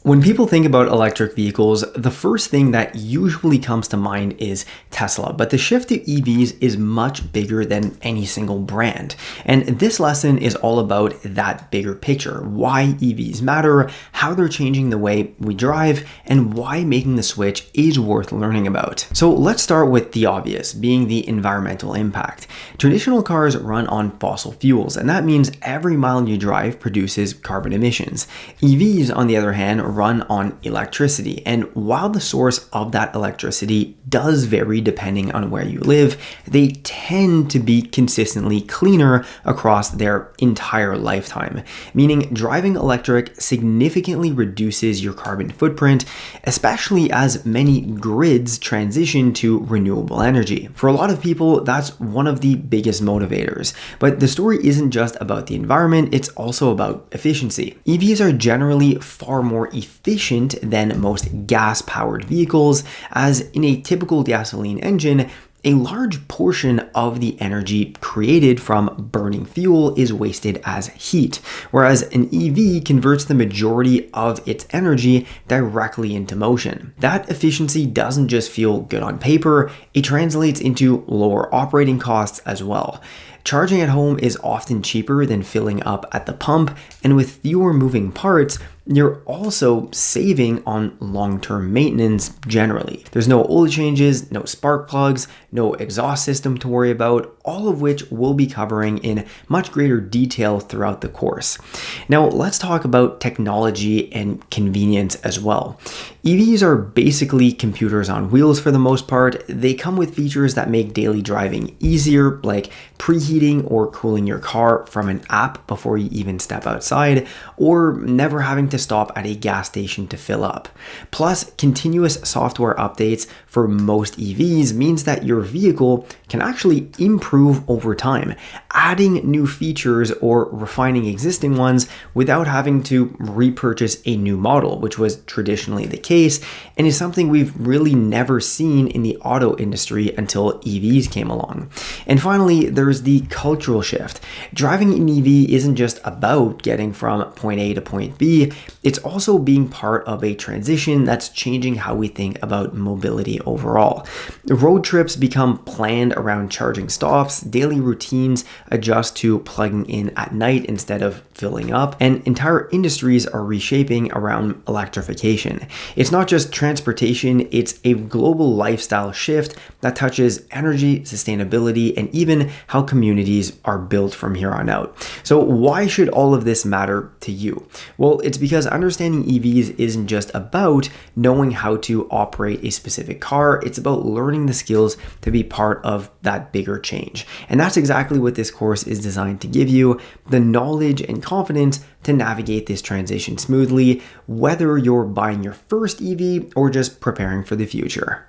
When people think about electric vehicles, the first thing that usually comes to mind is Tesla, but the shift to EVs is much bigger than any single brand. And this lesson is all about that bigger picture, why EVs matter, how they're changing the way we drive, and why making the switch is worth learning about. So let's start with the obvious, being the environmental impact. Traditional cars run on fossil fuels, and that means every mile you drive produces carbon emissions. EVs, on the other hand, run on electricity, and while the source of that electricity does vary depending on where you live, they tend to be consistently cleaner across their entire lifetime, meaning driving electric significantly reduces your carbon footprint, especially as many grids transition to renewable energy. For a lot of people, that's one of the biggest motivators, but the story isn't just about the environment, it's also about efficiency. EVs are generally far more efficient than most gas-powered vehicles, as in a typical gasoline engine, a large portion of the energy created from burning fuel is wasted as heat, whereas an EV converts the majority of its energy directly into motion. That efficiency doesn't just feel good on paper, it translates into lower operating costs as well. Charging at home is often cheaper than filling up at the pump, and with fewer moving parts, you're also saving on long-term maintenance generally. There's no oil changes, no spark plugs, no exhaust system to worry about, all of which we'll be covering in much greater detail throughout the course. Now, let's talk about technology and convenience as well. EVs are basically computers on wheels for the most part. They come with features that make daily driving easier, like preheating or cooling your car from an app before you even step outside, or never having to stop at a gas station to fill up. Plus, continuous software updates for most EVs means that your vehicle can actually improve over time, adding new features or refining existing ones without having to repurchase a new model, which was traditionally the case and is something we've really never seen in the auto industry until EVs came along. And finally, there's the cultural shift. Driving an EV isn't just about getting from point A to point B, it's also being part of a transition that's changing how we think about mobility overall. Road trips become planned around charging stops, daily routines adjust to plugging in at night instead of filling up, and entire industries are reshaping around electrification. It's not just transportation, it's a global lifestyle shift that touches energy, sustainability, and even how communities are built from here on out. So why should all of this matter to you? Well, it's because understanding EVs isn't just about knowing how to operate a specific car, it's about learning the skills to be part of that bigger change. And that's exactly what this course is designed to give you, the knowledge and confidence to navigate this transition smoothly, whether you're buying your first EV or just preparing for the future.